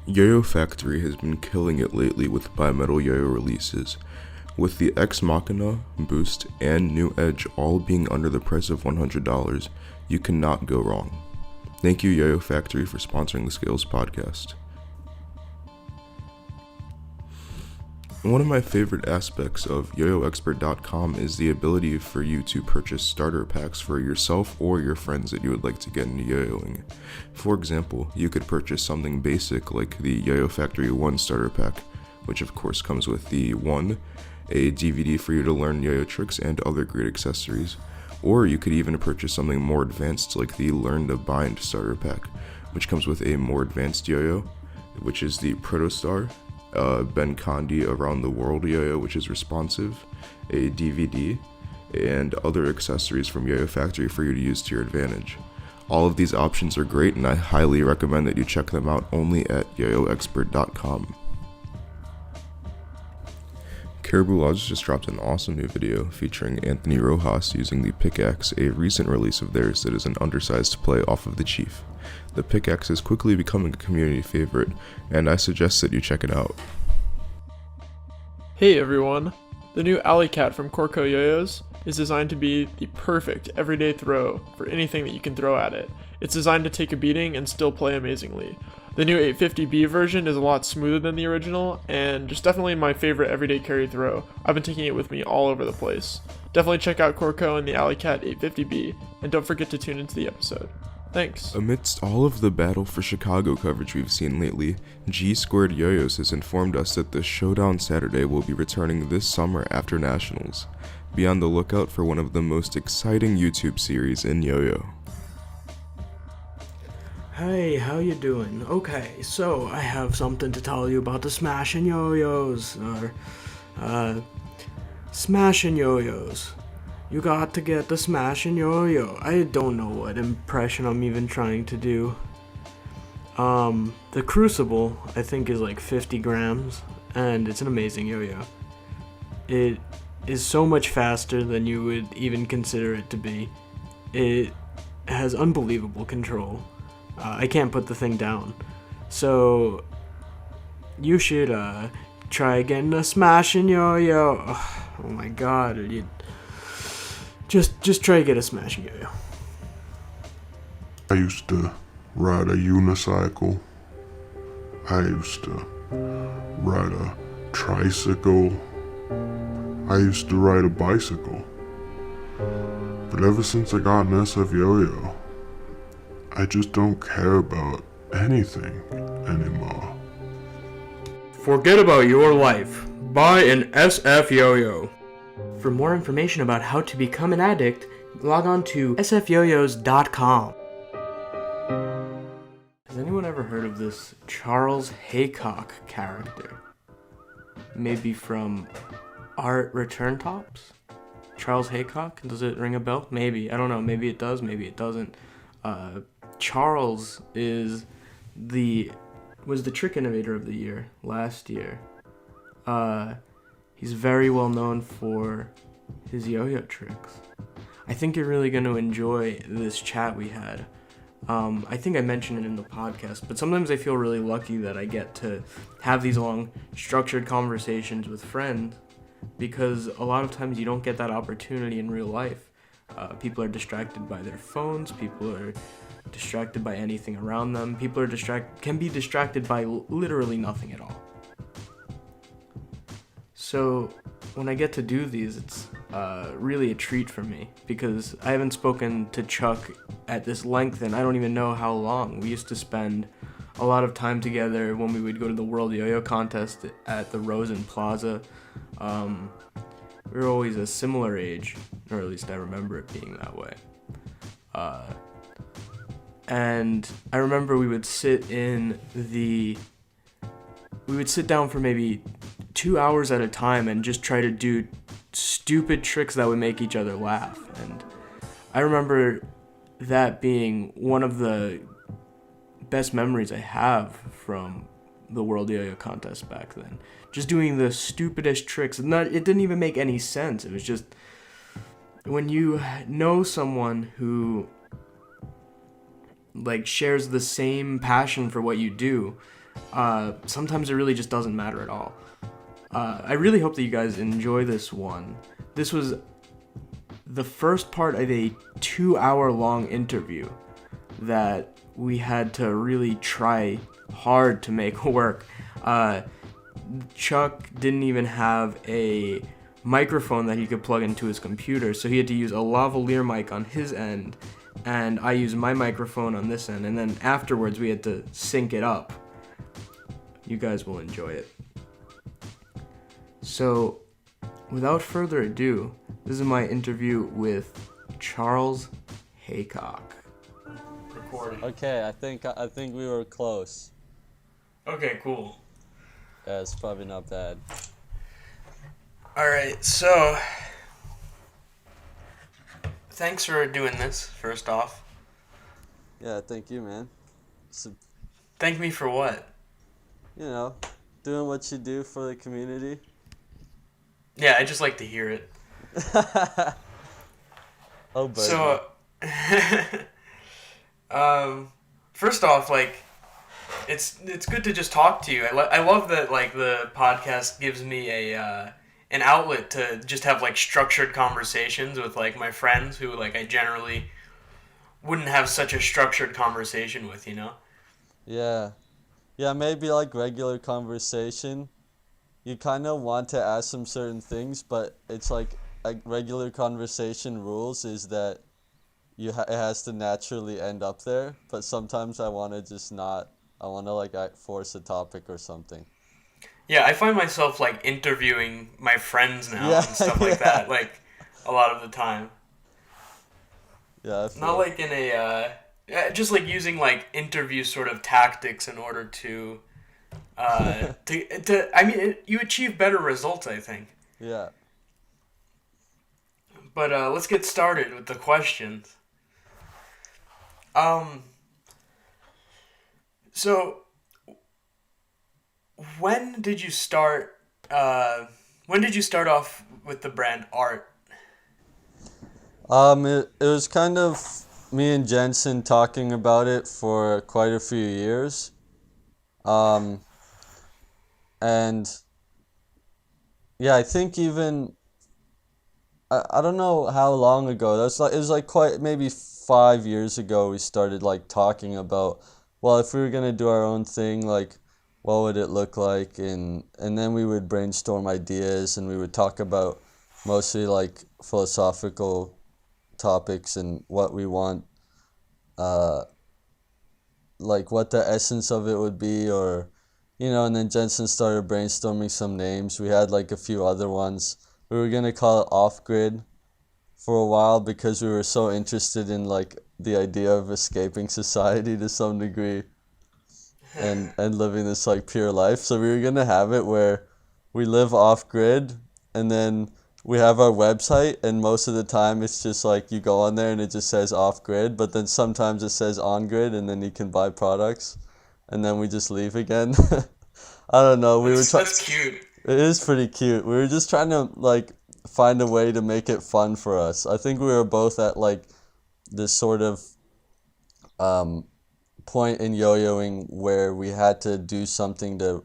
Yo-Yo Factory has been killing it lately with bimetal yo-yo releases, with the Ex Machina, Boost, and New Edge all being under the price of $100. You cannot go wrong. Thank you Yo-Yo Factory for sponsoring the Scales podcast. One of my favorite aspects of yoyoexpert.com is the ability for you to purchase starter packs for yourself or your friends that you would like to get into yo-yoing. For example, you could purchase something basic like the Yo-Yo Factory 1 starter pack, which of course comes with the 1, a DVD for you to learn yo-yo tricks and other great accessories. Or you could even purchase something more advanced like the Learn to Bind starter pack, which comes with a more advanced yo-yo, which is the Protostar, Ben Condi Around the World yo-yo, which is responsive, a DVD, and other accessories from Yo-Yo Factory for you to use to your advantage. All of these options are great, and I highly recommend that you check them out only at yoyoexpert.com. Caribou Lodge just dropped an awesome new video featuring Anthony Rojas using the pickaxe, a recent release of theirs that is an undersized play off of the Chief. The pickaxe is quickly becoming a community favorite, and I suggest that you check it out. Hey everyone! The new Alley Cat from Corco Yo-Yos is designed to be the perfect everyday throw for anything that you can throw at it. It's designed to take a beating and still play amazingly. The new 850B version is a lot smoother than the original, and just definitely my favorite everyday carry throw. I've been taking it with me all over the place. Definitely check out Corco and the Alley Cat 850B, and don't forget to tune into the episode. Thanks. Amidst all of the Battle for Chicago coverage we've seen lately, G Squared Yo-Yos has informed us that the Showdown Saturday will be returning this summer after Nationals. Be on the lookout for one of the most exciting YouTube series in yo-yo. Hey, how you doing? Okay, so I have something to tell you about the Smashin' Yo-Yos, Smashin' Yo-Yos. You got to get the Smashin' Yo-Yo. I don't know what impression I'm even trying to do. The Crucible, I think, is like 50 grams, and it's an amazing yo-yo. It is so much faster than you would even consider it to be. It has unbelievable control. I can't put the thing down. So, you should, try getting a Smashin' Yo-Yo. Oh my god, Just try to get a Smashin' Yo-Yo. I used to ride a unicycle. I used to ride a tricycle. I used to ride a bicycle. But ever since I got an SF Yo-Yo, I just don't care about anything anymore. Forget about your life. Buy an SF Yo-Yo. For more information about how to become an addict, log on to sfyoyos.com. Has anyone ever heard of this Charles Haycock character? Maybe from Art Return Tops? Charles Haycock? Does it ring a bell? Maybe. I don't know. Maybe it does. Maybe it doesn't. Charles was the trick innovator of the year last year. He's very well known for his yo-yo tricks. I think you're really going to enjoy this chat we had. I think I mentioned it in the podcast, but sometimes I feel really lucky that I get to have these long, structured conversations with friends, because a lot of times you don't get that opportunity in real life. People are distracted by their phones, people are distracted by anything around them, people can be distracted by literally nothing at all. So when I get to do these, it's really a treat for me, because I haven't spoken to Chuck at this length and I don't even know how long. We used to spend a lot of time together when we would go to the World Yo-Yo Contest at the Rosen Plaza. We were always a similar age, or at least I remember it being that way. And I remember we would sit down for maybe 2 hours at a time and just try to do stupid tricks that would make each other laugh. And I remember that being one of the best memories I have from the World Yo-Yo Contest back then. Just doing the stupidest tricks. It didn't even make any sense. It was just, when you know someone who like shares the same passion for what you do, Sometimes it really just doesn't matter at all. I really hope that you guys enjoy this one. This was the first part of a 2-hour long interview that we had to really try hard to make work. Chuck didn't even have a microphone that he could plug into his computer, so he had to use a lavalier mic on his end, and I used my microphone on this end, and then afterwards we had to sync it up. You guys will enjoy it. So, without further ado, this is my interview with Charles Haycock. Recording. Okay, I think we were close. Okay, cool. Yeah, it's probably not bad. Alright, so thanks for doing this, first off. Yeah, thank you, man. Thank me for what? Doing what you do for the community. Yeah, I just like to hear it. Oh, Bergy. So, first off, it's good to just talk to you. I love that the podcast gives me an outlet to just have structured conversations with my friends who I generally wouldn't have such a structured conversation with, Yeah. Yeah, maybe regular conversation. You kind of want to ask some certain things, but it's regular conversation rules is that it has to naturally end up there. But sometimes I want to just not. I want to force a topic or something. Yeah, I find myself interviewing my friends now Yeah, and stuff like yeah. that, a lot of the time. Yeah, I feel Not in a just using interview sort of tactics in order to you achieve better results, I think. Yeah. But let's get started with the questions. So when did you start off with the brand art? It was kind of me and Jensen talking about it for quite a few years. And yeah, I think even I don't know how long ago. It was quite maybe 5 years ago we started talking about, well, if we were gonna do our own thing, what would it look like, and then we would brainstorm ideas and we would talk about mostly philosophical topics and what we want, what the essence of it would be, or and then Jensen started brainstorming some names. We had a few other ones. We were gonna call it Off Grid for a while because we were so interested in the idea of escaping society to some degree and living this pure life. So we were gonna have it where we live off grid, and then we have our website, and most of the time it's just you go on there and it just says off grid, but then sometimes it says on grid, and then you can buy products, and then we just leave again. I don't know. That's cute. It is pretty cute. We were just trying to find a way to make it fun for us. I think we were both at this sort of point in yo-yoing where we had to do something to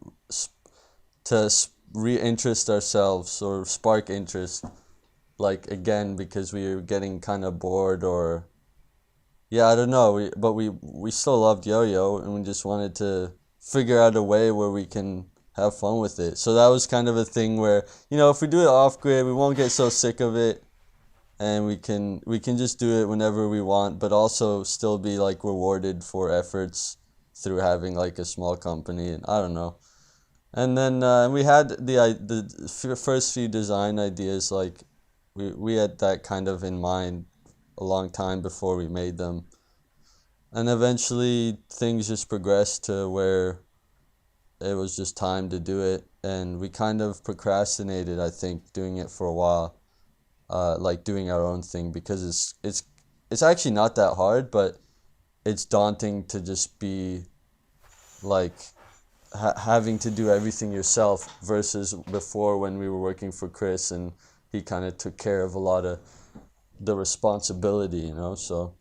re-interest ourselves or spark interest, again, because we were getting kind of bored, or I don't know. But we still loved yo-yo, and we just wanted to figure out a way where we can have fun with it. So that was kind of a thing where, if we do it off grid, we won't get so sick of it, and we can just do it whenever we want, but also still be rewarded for efforts through having a small company, and I don't know. And then we had the first few design ideas, we had that kind of in mind a long time before we made them. And eventually things just progressed to where it was just time to do it, and we kind of procrastinated, I think, doing it for a while, doing our own thing, because it's actually not that hard, but it's daunting to just be having to do everything yourself versus before when we were working for Chris and he kind of took care of a lot of the responsibility, so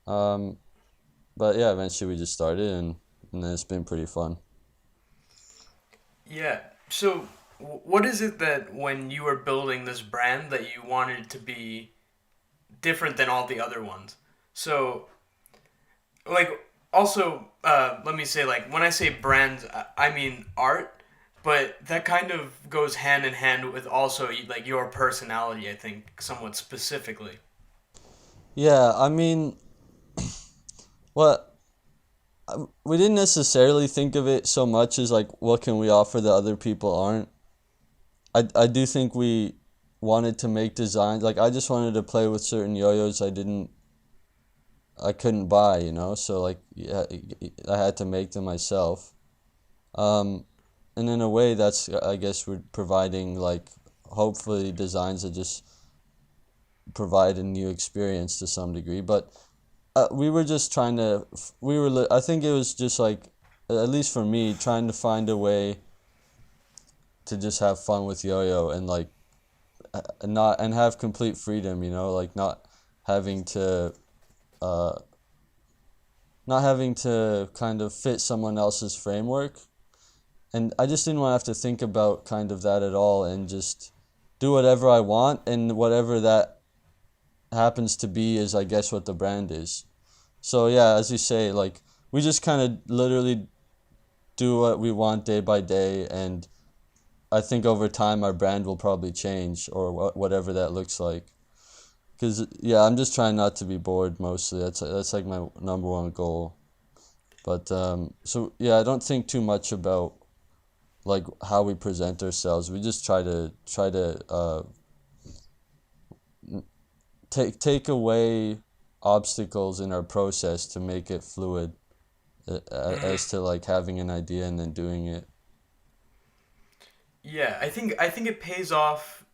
but yeah, eventually we just started, and then it's been pretty fun. Yeah. So, what is it that when you were building this brand that you wanted to be different than all the other ones? So, like, also, let me say, like, when I say brands, I mean art, but that kind of goes hand in hand with also, like, your personality, I think, somewhat specifically. Yeah, I mean, what we didn't necessarily think of it so much as like what can we offer that other people aren't. I do think we wanted to make designs like I just wanted to play with certain yo-yos I couldn't buy, you know, so like yeah, I had to make them myself. Um, and in a way, that's I guess we're providing like hopefully designs that just provide a new experience to some degree. But we were just trying to I think it was just like at least for me trying to find a way to just have fun with yo-yo and like not and have complete freedom, you know, like having to uh not having to kind of fit someone else's framework. And I just didn't want to have to think about kind of that at all and just do whatever I want, and whatever that happens to be is I guess what the brand is. So yeah, as you say, like we just kind of literally do what we want day by day, and I think over time our brand will probably change or whatever that looks like. Cause yeah, I'm just trying not to be bored mostly. That's like my number one goal. But so yeah, I don't think too much about like how we present ourselves. We just try to take away obstacles in our process to make it fluid, as to like having an idea and then doing it. Yeah, I think it pays off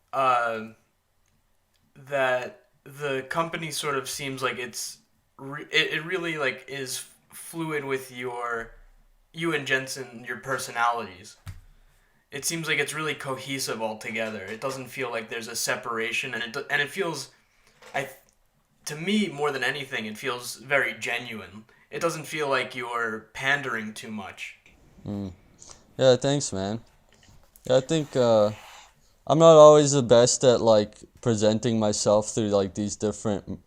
that the company sort of seems like it really like is fluid with you and Jensen, your personalities. It seems like it's really cohesive altogether. It doesn't feel like there's a separation, and it feels, I to me more than anything, it feels very genuine. It doesn't feel like you're pandering too much. Mm. Yeah, thanks, man. Yeah, I think I'm not always the best at like presenting myself through like these different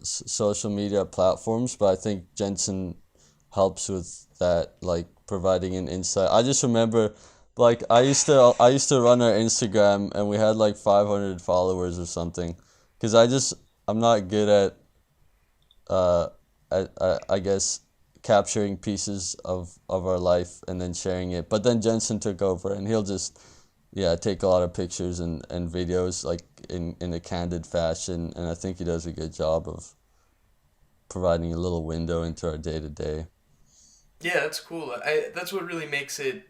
social media platforms, but I think Jensen helps with that, like providing an insight. I just remember, like I used to run our Instagram and we had like 500 followers or something, because I'm not good uh I guess capturing pieces of our life and then sharing it. But then Jensen took over and he'll just yeah take a lot of pictures and videos like in a candid fashion, and I think he does a good job of providing a little window into our day to day. Yeah, that's cool. That's what really makes it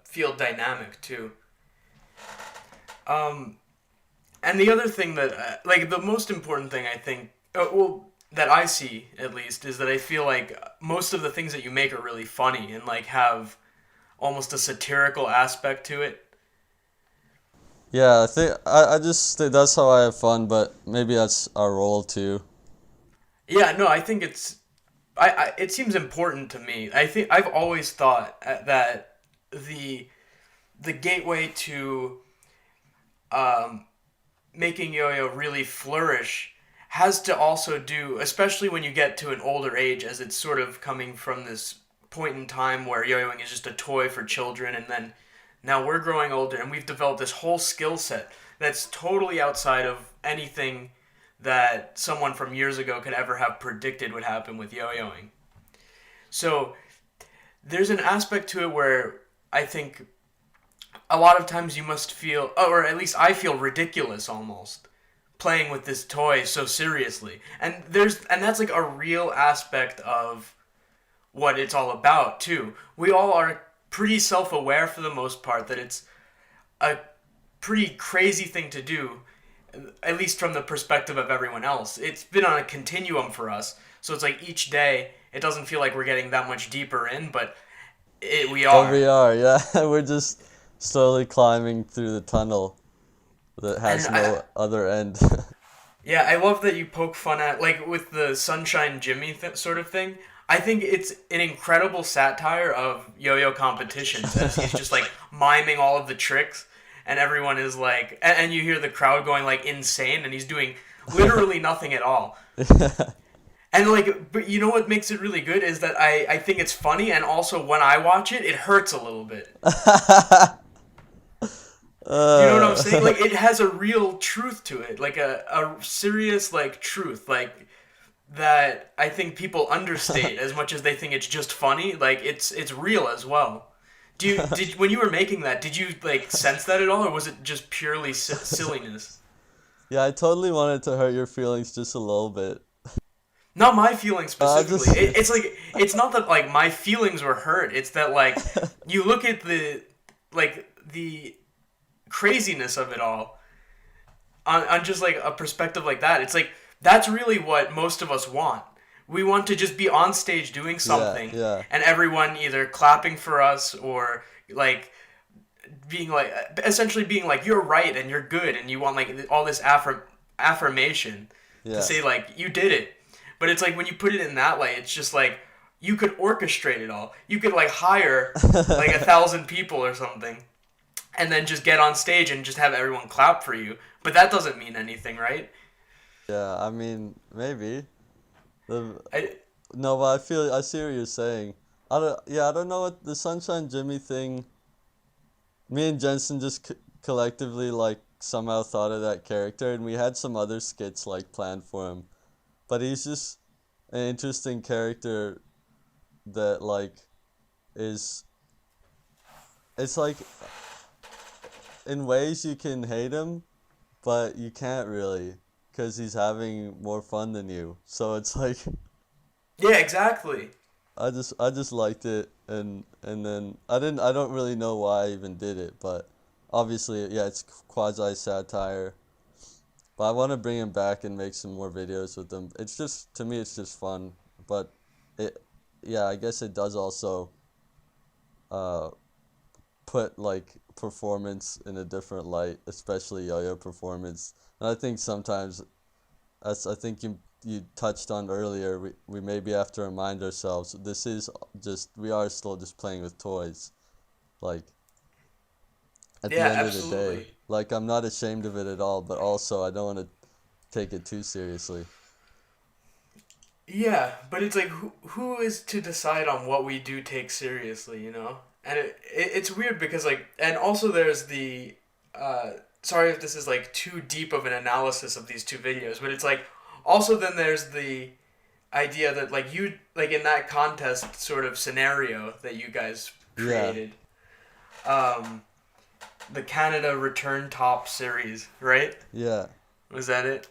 feel dynamic too. Um, and the other thing that, like, the most important thing I think, well, that I see at least, is that I feel like most of the things that you make are really funny and like have almost a satirical aspect to it. Yeah, I just think that's how I have fun, but maybe that's our role too. Yeah, no, I think it seems important to me. I think I've always thought that the the gateway to um, making yo-yo really flourish has to also do, especially when you get to an older age, as it's sort of coming from this point in time where yo-yoing is just a toy for children, and then now we're growing older and we've developed this whole skill set that's totally outside of anything that someone from years ago could ever have predicted would happen with yo-yoing. So there's an aspect to it where I think a lot of times you must feel, or at least I feel ridiculous almost playing with this toy so seriously. And that's like a real aspect of what it's all about too. We all are pretty self-aware for the most part that it's a pretty crazy thing to do, at least from the perspective of everyone else. It's been on a continuum for us. So it's like each day it doesn't feel like we're getting that much deeper in, but we But are. we are, yeah, we're just slowly climbing through the tunnel that And has no other end. yeah, I love that you poke fun at, like, with the Sunshine Jimmy sort of thing. I think it's an incredible satire of yo-yo competitions as he's just like miming all of the tricks, and everyone is like, and you hear the crowd going like insane, and he's doing literally nothing at all. And like, but you know what makes it really good is that I think it's funny, and also when I watch it, it hurts a little bit. Do you know what I'm saying? Like, it has a real truth to it, like a serious like truth, like that I think people understate as much as they think it's just funny. Like, it's real as well. Did when you were making that, did you like sense that at all, or was it just purely silliness? Yeah, I totally wanted to hurt your feelings just a little bit. Not my feelings specifically. just It's like, it's not that like my feelings were hurt. It's that like you look at the craziness of it all on just like a perspective like that. It's like that's really what most of us want. We want to just be on stage doing something, yeah. and everyone either clapping for us or like being like essentially being like you're right and you're good, and you want like all this affirmation Yeah. to say like you did it. But it's like when you put it in that way, it's just like you could orchestrate it all. You could like hire like 1,000 people or something, and then just get on stage and just have everyone clap for you. But that doesn't mean anything, right? Yeah, I mean, maybe. I, No, but I see what you're saying. I don't know what the Sunshine Jimmy thing. Me and Jensen just collectively like somehow thought of that character, and we had some other skits like planned for him. But he's just an interesting character that like is. It's like in ways you can hate him, but you can't really, because he's having more fun than you. So it's like yeah, exactly. I just liked it, and then I don't really know why I even did it, but obviously yeah, it's quasi satire. But I want to bring him back and make some more videos with him. It's just, to me it's just fun, but yeah, I guess it does also put like performance in a different light, especially yo-yo performance. And I think sometimes, as I think you touched on earlier, we maybe have to remind ourselves this is just, we are still just playing with toys, like at the Yeah, end of the day. absolutely. Like, I'm not ashamed of it at all, but also I don't want to take it too seriously. Yeah, but it's like who is to decide on what we do take seriously, you know? And it's weird because like, and also there's the sorry if this is like too deep of an analysis of these two videos, but it's like also then there's the idea that like you like in that contest sort of scenario that you guys created, the Canada Return Top series, right? Yeah. Was that it?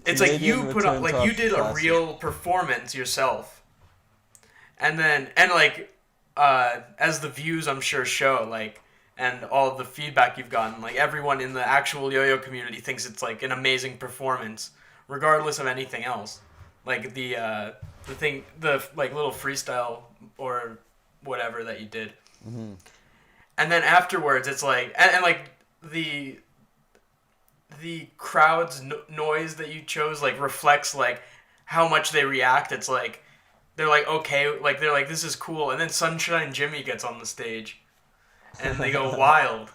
It's like you put up like you did a real performance yourself, and then and like as the views I'm sure show, like, and all of the feedback you've gotten, like everyone in the actual yo-yo community thinks it's like an amazing performance regardless of anything else, like the thing, the like little freestyle or whatever that you did. Mm-hmm. And then afterwards it's like and like the crowd's noise that you chose like reflects like how much they react. It's like they're like okay, like they're like this is cool, and then Sunshine Jimmy gets on the stage and they go wild.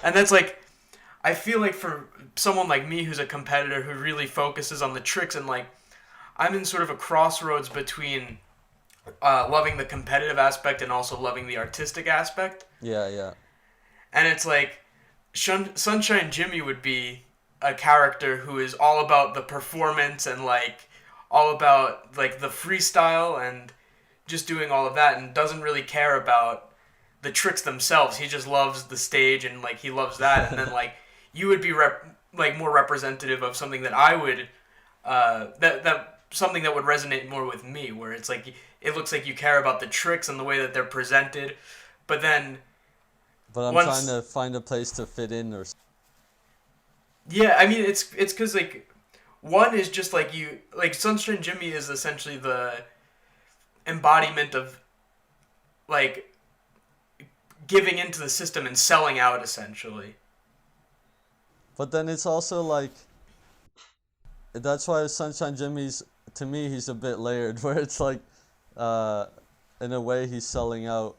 And that's like, I feel like for someone like me who's a competitor who really focuses on the tricks, and like I'm in sort of a crossroads between loving the competitive aspect and also loving the artistic aspect. Yeah. And it's like Sunshine Jimmy would be a character who is all about the performance and like all about like the freestyle and just doing all of that, and doesn't really care about the tricks themselves. He just loves the stage and like he loves that. And then like you would be like more representative of something that I would that something that would resonate more with me, where it's like it looks like you care about the tricks and the way that they're presented, but then I'm trying to find a place to fit in, or yeah, I mean it's because like one is just like you like Sunshine Jimmy is essentially the embodiment of like giving into the system and selling out essentially. But then it's also like, that's why Sunshine Jimmy's to me he's a bit layered, where it's like, uh, in a way he's selling out,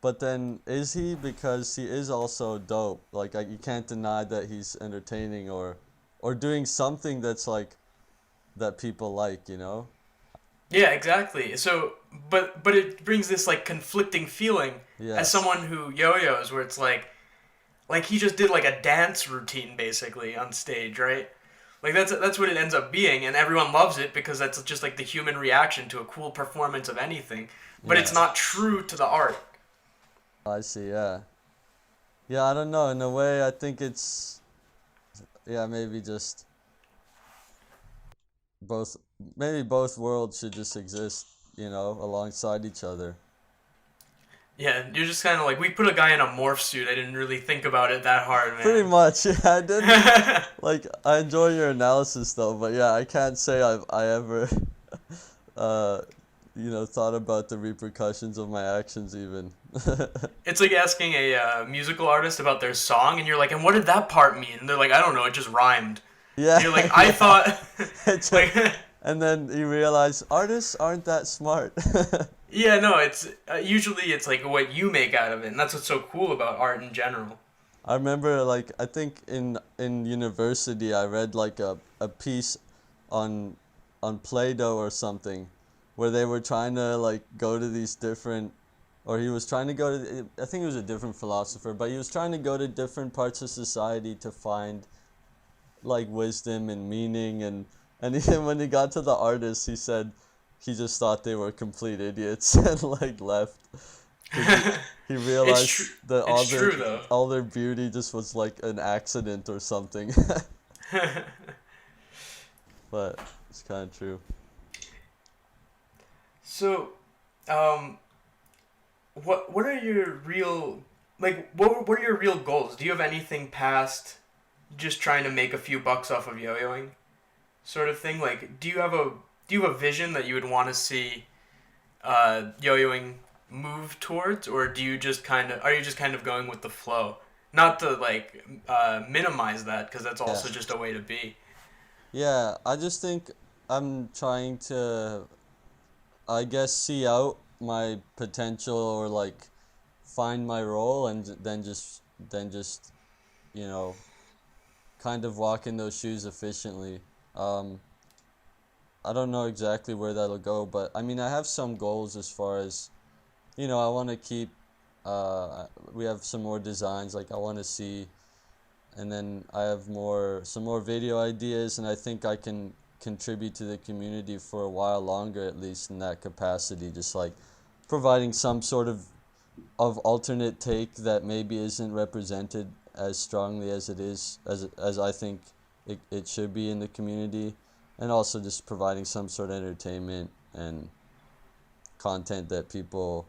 but then is he, because he is also dope. Like you can't deny that he's entertaining or doing something that's like that people like, you know? Yeah, exactly. So, but it brings this like conflicting feeling as Yes. someone who yo-yos, where it's like he just did like a dance routine basically on stage, right? Like that's what it ends up being, and everyone loves it because that's just like the human reaction to a cool performance of anything. But it's Yeah. not true to the art. I see. Yeah. Yeah. I don't know. In a way, I think it's, yeah, maybe just both. Maybe both worlds should just exist, you know, alongside each other. Yeah, you're just kind of like, we put a guy in a morph suit. I didn't really think about it that hard, Pretty man. much. Yeah. I didn't. Like, I enjoy your analysis though, but yeah, I can't say I ever, uh, thought about the repercussions of my actions even. It's like asking a musical artist about their song, and you're like, and what did that part mean? And they're like, I don't know, it just rhymed. Yeah. And you're like, I thought, It's like, and then you realize artists aren't that smart. yeah, no, it's usually it's like what you make out of it, and that's what's so cool about art in general. I remember, like, I think in university I read like a piece on Play-Doh or something, where they were trying to like go to these different, or he was trying to go to, I think it was a different philosopher, but he was trying to go to different parts of society to find like wisdom and meaning, and even when he got to the artists, he said he just thought they were complete idiots and like left. 'Cause he realized that It's true though. all their beauty just was like an accident or something. But it's kind of true. So, um, what are your real what are your real goals? Do you have anything past just trying to make a few bucks off of yo-yoing, sort of thing? Like, do you have a vision that you would want to see yo-yoing move towards, or do you just are you just kind of going with the flow? Not to like minimize that, because that's also Yeah. just a way to be. Yeah, I just think I'm trying to, I guess, see out my potential, or like find my role, and then just you know kind of walk in those shoes efficiently. Um, I don't know exactly where that'll go, but I mean, I have some goals as far as, I want to keep, we have some more designs, like I want to see, and then I have some more video ideas, and I think I can contribute to the community for a while longer, at least in that capacity, just like providing some sort of alternate take that maybe isn't represented as strongly as it is, as I think it should be in the community, and also just providing some sort of entertainment and content that people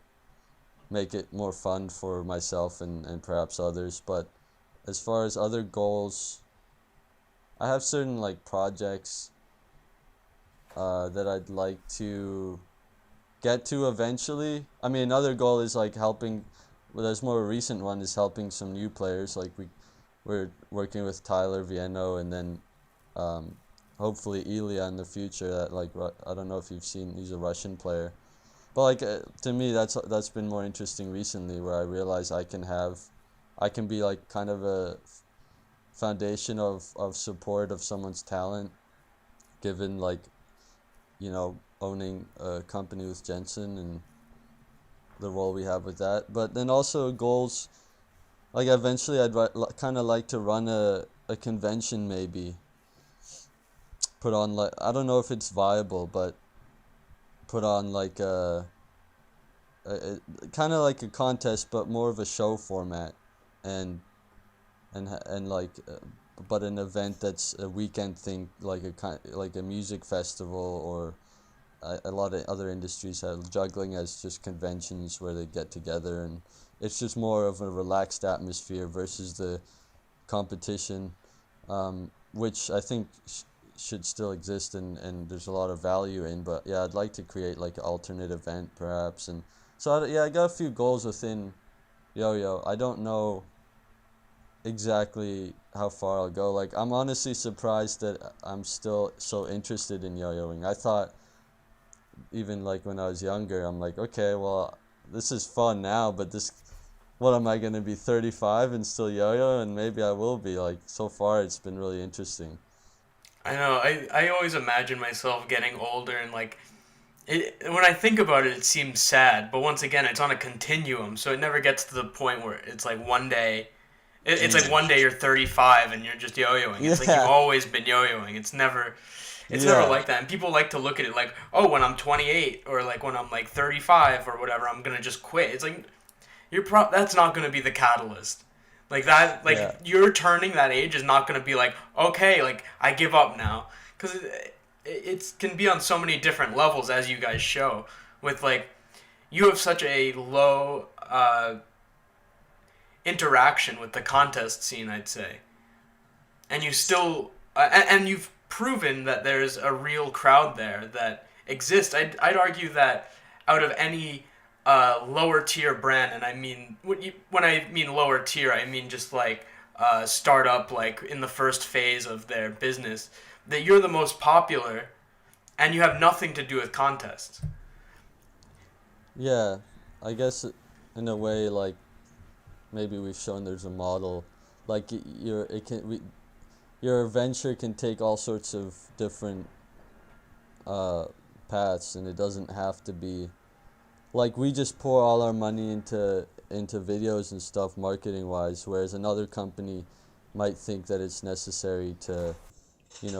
make it more fun for myself and perhaps others. But as far as other goals, I have certain like projects that I'd like to get to eventually. I mean, another goal is like helping. Well, there's more recent one is helping some new players. Like we're working with Tyler Vienno, and then hopefully Ilya in the future. That like I don't know if you've seen. He's a Russian player, but like to me that's been more interesting recently, where I realize I can be like kind of a foundation of support of someone's talent, given like owning a company with Jensen and the role we have with that. But then also goals, like eventually I'd kind of like to run a convention, maybe put on, like, I don't know if it's viable, but put on like a kind of like a contest, but more of a show format, and like but an event that's a weekend thing, like a music festival, or a lot of other industries have juggling as just conventions where they get together, and it's just more of a relaxed atmosphere versus the competition, which I think should still exist, and there's a lot of value in. But yeah, I'd like to create like an alternate event perhaps. And so yeah, I got a few goals within yo-yo. I don't know exactly how far I'll go. Like, I'm honestly surprised that I'm still so interested in yo-yoing. I thought, even like when I was younger, I'm like, okay, well, this is fun now, but this, what am I gonna be, 35 and still yo-yo? And maybe I will be. Like, so far, it's been really interesting. I know. I always imagine myself getting older and like when I think about it, it seems sad. But once again, it's on a continuum, so it never gets to the point where it's like one day. It's like one day you're 35 and you're just yo-yoing. It's like you've Yeah. always been yo-yoing. It's never Yeah. like that. And people like to look at it like, oh, when I'm 28 or like when I'm like 35 or whatever, I'm gonna just quit. It's like that's not gonna be the catalyst. Like that, like Yeah. you're turning that age is not gonna be like, okay, like I give up now, because it can be on so many different levels, as you guys show. With like, you have such a low interaction with the contest scene, I'd say, and you still and you've proven that there's a real crowd there that exists. I'd argue that out of any lower tier brand, and I mean when I mean lower tier, I mean just like startup, like in the first phase of their business, that you're the most popular, and you have nothing to do with contests. Yeah, I guess in a way, like, maybe we've shown there's a model, like your venture can take all sorts of different paths, and it doesn't have to be like we just pour all our money into videos and stuff marketing wise, whereas another company might think that it's necessary to,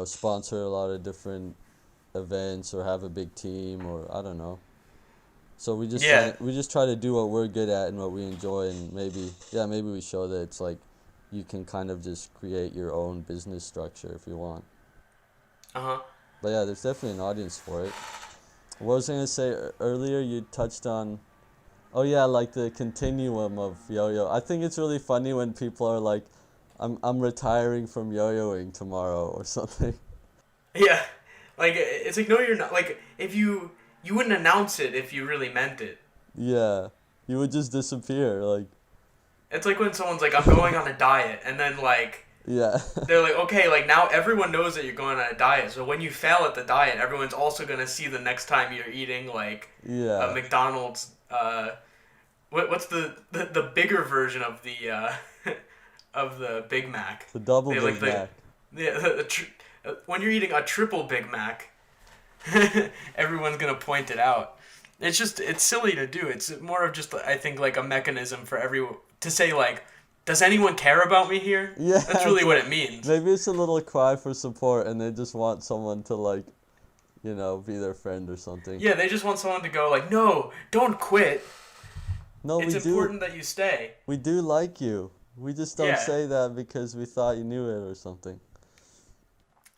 sponsor a lot of different events or have a big team, or I don't know. So we just try to do what we're good at and what we enjoy, and maybe we show that it's like you can kind of just create your own business structure if you want. Uh-huh. But yeah, there's definitely an audience for it. What was I gonna say earlier? You touched on, oh yeah, like the continuum of yo-yo. I think it's really funny when people are like, I'm retiring from yo-yoing tomorrow or something. Yeah. Like, it's like, no, you're not. Like, if you wouldn't announce it if you really meant it. Yeah, you would just disappear. Like, It's like when someone's like, I'm going on a diet, and then, like, yeah. they're like, okay, like, now everyone knows that you're going on a diet, so when you fail at the diet, everyone's also gonna see the next time you're eating, like, Yeah. a McDonald's, what's the bigger version of the, of the Big Mac? The double They, Big like, Mac. When you're eating a triple Big Mac, everyone's gonna point it out. It's silly to do. It's more of just, I think, like a mechanism for everyone to say, like, does anyone care about me here? Yeah. That's really what it means. Maybe it's a little cry for support, and they just want someone to, like, be their friend or something. Yeah, they just want someone to go, like, no, don't quit. No, It's important that you stay. We do like you. We just don't Yeah. say that because we thought you knew it or something.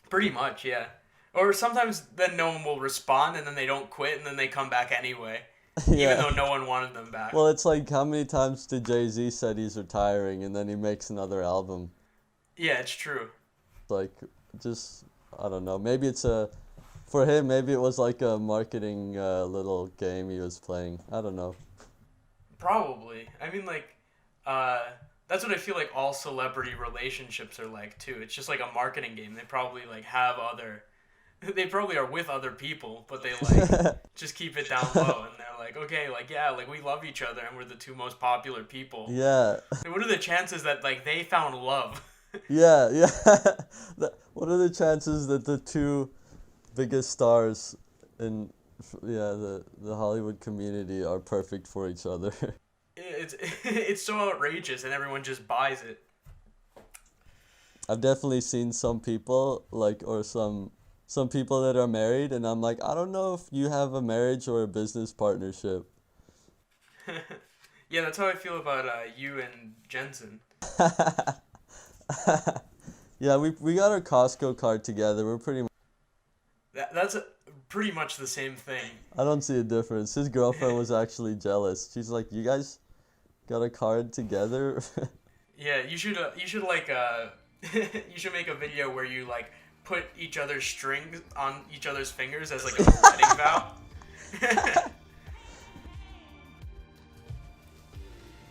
Pretty much, yeah. Or sometimes then no one will respond, and then they don't quit, and then they come back anyway. Yeah. Even though no one wanted them back. Well, it's like, how many times did Jay-Z said he's retiring and then he makes another album? Yeah, it's true. Like, just, I don't know. Maybe for him, maybe it was like a marketing little game he was playing. I don't know. Probably. I mean, like, that's what I feel like all celebrity relationships are like, too. It's just like a marketing game. They probably, like, they probably are with other people, but they, like, just keep it down low, and they're like, okay, like, yeah, like, we love each other, and we're the two most popular people. Yeah. And what are the chances that, like, they found love? Yeah. What are the chances that the two biggest stars in the Hollywood community are perfect for each other? It's so outrageous, and everyone just buys it. I've definitely seen some people, like, or some people that are married, and I'm like, I don't know if you have a marriage or a business partnership. Yeah, that's how I feel about you and Jensen. Yeah, we got our Costco card together. We're pretty much... That's pretty much the same thing. I don't see a difference. His girlfriend was actually jealous. She's like, you guys got a card together? Yeah, you should like you should make a video where you like put each other's strings on each other's fingers as like a wedding vow.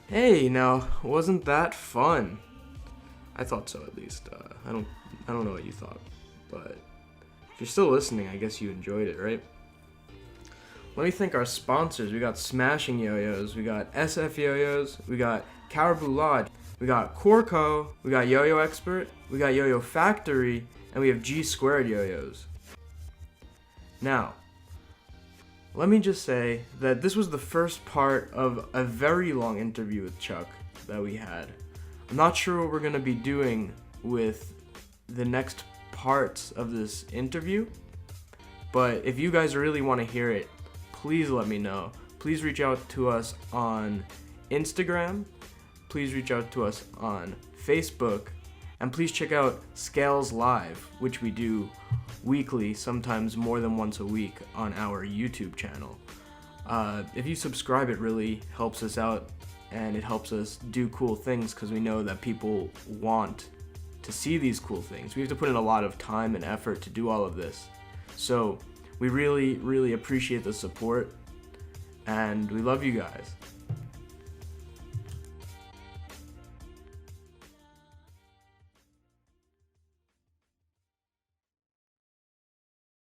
Hey, now, wasn't that fun? I thought so, at least. I don't know what you thought, but if you're still listening, I guess you enjoyed it, right? Let me thank our sponsors. We got Smashing Yo-Yos, we got SF Yo-Yos, we got Caribou Lodge, we got Corco, we got Yo-Yo Expert, we got Yo-Yo Factory, and we have G Squared Yo-Yos. Now, let me just say that this was the first part of a very long interview with Chuck that we had. I'm not sure what we're going to be doing with the next parts of this interview, but if you guys really want to hear it, please let me know. Please reach out to us on Instagram, please reach out to us on Facebook, and please check out Scales Live, which we do weekly, sometimes more than once a week on our YouTube channel. If you subscribe, it really helps us out, and it helps us do cool things because we know that people want to see these cool things. We have to put in a lot of time and effort to do all of this. So we really, really appreciate the support, and we love you guys.